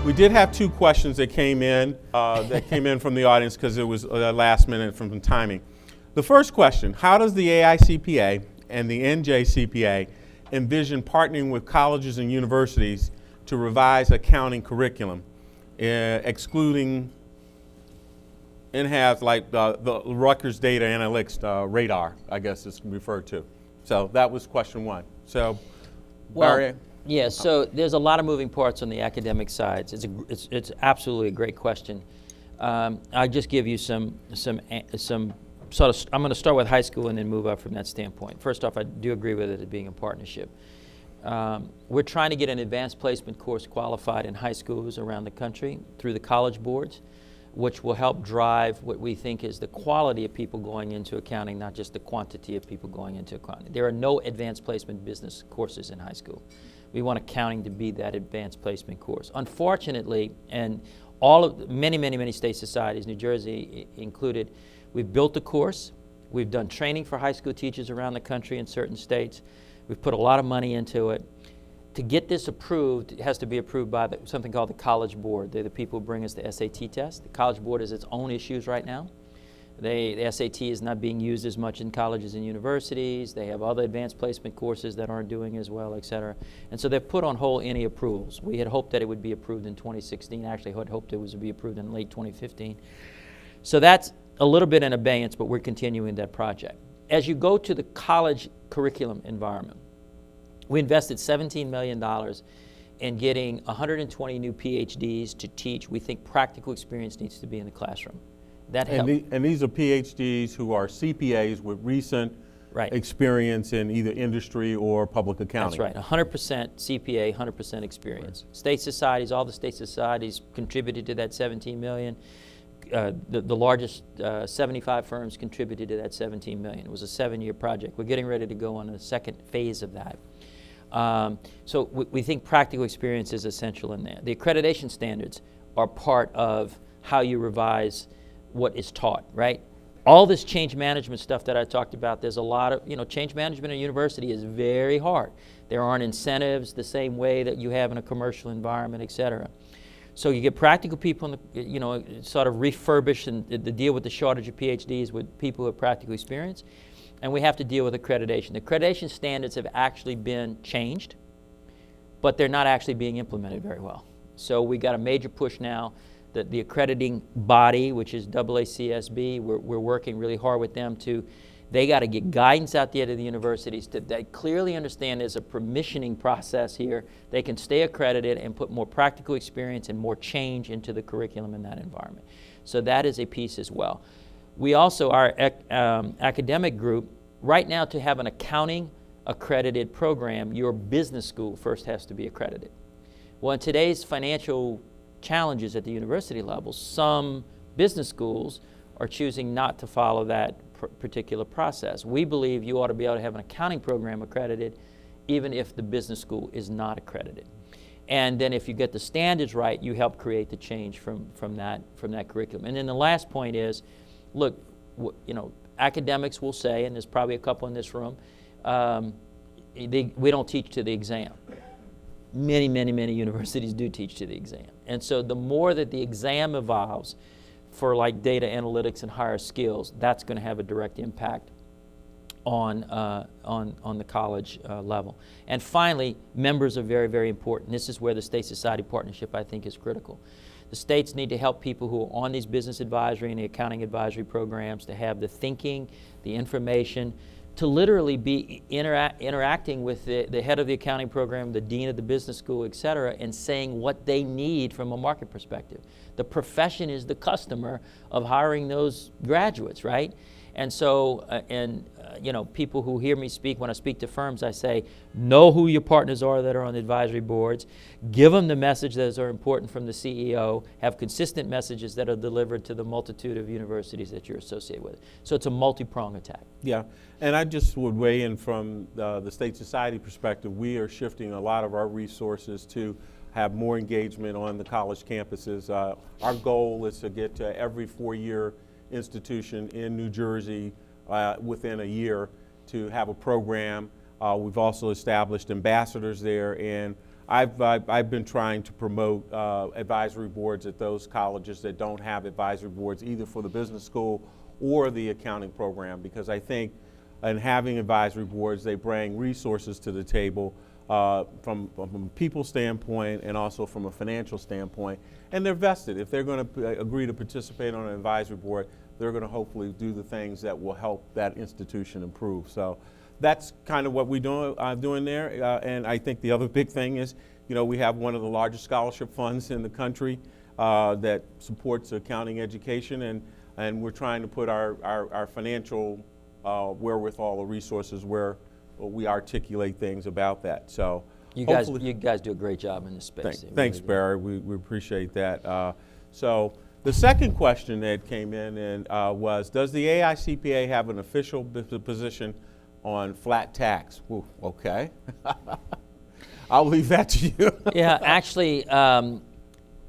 We did have two questions that came in from the audience because it was last minute from timing. The first question, how does the AICPA and the NJCPA envision partnering with colleges and universities to revise accounting curriculum, excluding in-house like the Rutgers Data Analytics radar, I guess it's referred to. So that was question one. So, Barry? Yeah, so there's a lot of moving parts on the academic sides. It's absolutely a great question. I'll just give you some sort of, I'm going to start with high school and then move up from that standpoint. First off, I do agree with it being a partnership. We're trying to get an advanced placement course qualified in high schools around the country through the college boards, which will help drive what we think is the quality of people going into accounting, not just the quantity of people going into accounting. There are no advanced placement business courses in high school. We want accounting to be that advanced placement course. Unfortunately, and many state societies, New Jersey included, we've built the course. We've done training for high school teachers around the country in certain states. We've put a lot of money into it. To get this approved, it has to be approved by something called the College Board. They're the people who bring us the SAT test. The College Board has its own issues right now. The SAT is not being used as much in colleges and universities. They have other advanced placement courses that aren't doing as well, et cetera. And so they've put on hold any approvals. We had hoped that it would be approved in 2016. Actually, had hoped it would be approved in late 2015. So that's a little bit in abeyance, but we're continuing that project. As you go to the college curriculum environment, we invested $17 million in getting 120 new PhDs to teach. We think practical experience needs to be in the classroom. That helped. And these are PhDs who are CPAs with recent experience in either industry or public accounting. That's right, 100% CPA, 100% experience. Right. State societies, all the state societies contributed to that $17 million. The largest 75 firms contributed to that $17 million. It was a 7-year project. We're getting ready to go on the second phase of that. So we think practical experience is essential in there. The accreditation standards are part of how you revise what is taught, right? All this change management stuff that I talked about, there's a lot of, change management in a university is very hard. There aren't incentives the same way that you have in a commercial environment, et cetera. So you get practical people, sort of refurbish and deal with the shortage of PhDs with people who have practical experience. And we have to deal with accreditation. The accreditation standards have actually been changed, but they're not actually being implemented very well. So we got a major push now that the accrediting body, which is AACSB, we're working really hard with them they got to get guidance out there to the universities they clearly understand there's a permissioning process here. They can stay accredited and put more practical experience and more change into the curriculum in that environment. So that is a piece as well. We also, our academic group, right now to have an accounting accredited program, your business school first has to be accredited. Well, in today's financial challenges at the university level, some business schools are choosing not to follow that particular process. We believe you ought to be able to have an accounting program accredited even if the business school is not accredited. And then if you get the standards right, you help create the change from that curriculum. And then the last point is, look, academics will say, and there's probably a couple in this room, we don't teach to the exam. Many universities do teach to the exam. And so the more that the exam evolves for like data analytics and higher skills, that's going to have a direct impact on the college level. And finally, members are very important. This is where the state society partnership, I think, is critical. The states need to help people who are on these business advisory and the accounting advisory programs to have the thinking, the information, to literally be interacting with the head of the accounting program, the dean of the business school, et cetera, and saying what they need from a market perspective. The profession is the customer of hiring those graduates, right? And so, people who hear me speak, when I speak to firms, I say, know who your partners are that are on the advisory boards, give them the message that are important from the CEO, have consistent messages that are delivered to the multitude of universities that you're associated with. So it's a multi-pronged attack. Yeah, and I just would weigh in from the state society perspective. We are shifting a lot of our resources to have more engagement on the college campuses. Our goal is to get to every 4-year institution in New Jersey within a year to have a program. We've also established ambassadors there, and I've been trying to promote advisory boards at those colleges that don't have advisory boards, either for the business school or the accounting program, because I think in having advisory boards, they bring resources to the table from a people standpoint and also from a financial standpoint, and they're vested. If they're going to agree to participate on an advisory board, they're going to hopefully do the things that will help that institution improve. So that's kind of what we're doing there. And I think the other big thing is, we have one of the largest scholarship funds in the country that supports accounting education, and we're trying to put our financial wherewithal or resources where we articulate things about that. So you guys do a great job in this space. Thanks, Barry. We appreciate that. So the second question that came in and was, does the AICPA have an official position on flat tax? Ooh, okay. I'll leave that to you. Yeah, actually,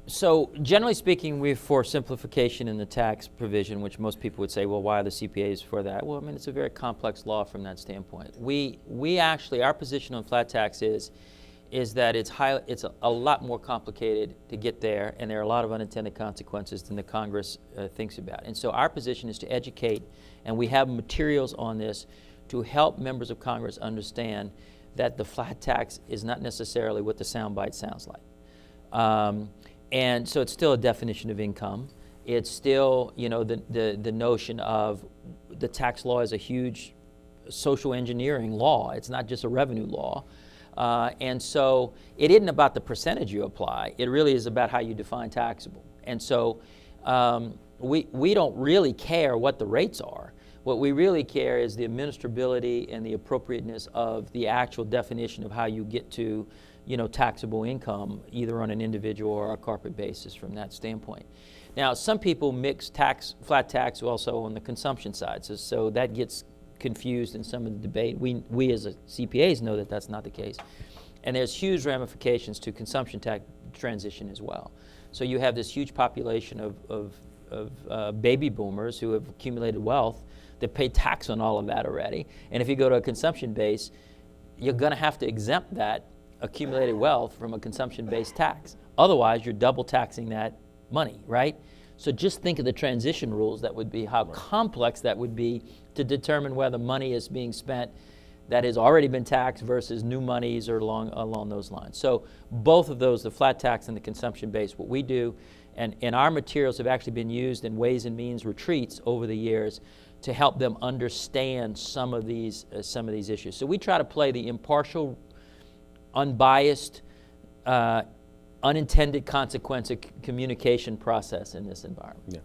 so generally speaking, we're for simplification in the tax provision, which most people would say, well, why are the CPAs for that? Well, I mean, it's a very complex law from that standpoint. We actually, our position on flat tax is that it's a lot more complicated to get there, and there are a lot of unintended consequences than the Congress thinks about. And so our position is to educate, and we have materials on this to help members of Congress understand that the flat tax is not necessarily what the soundbite sounds like. And so it's still a definition of income. It's still, the notion of the tax law is a huge social engineering law. It's not just a revenue law. And so it isn't about the percentage you apply. It really is about how you define taxable. And so we don't really care what the rates are. What we really care is the administrability and the appropriateness of the actual definition of how you get to taxable income, either on an individual or a corporate basis from that standpoint. Now, some people mix flat tax also on the consumption side, so that gets confused in some of the debate. We as CPAs know that that's not the case. And there's huge ramifications to consumption tax transition as well. So you have this huge population of baby boomers who have accumulated wealth that pay tax on all of that already. And if you go to a consumption base, you're going to have to exempt that accumulated wealth from a consumption-based tax. Otherwise, you're double taxing that money, right? So just think of the transition rules that would be, how complex that would be to determine whether money is being spent that has already been taxed versus new monies or along those lines. So both of those, the flat tax and the consumption base, what we do, and our materials have actually been used in Ways and Means retreats over the years to help them understand some of these issues. So we try to play the impartial, unbiased, unintended consequence of communication process in this environment. Yeah.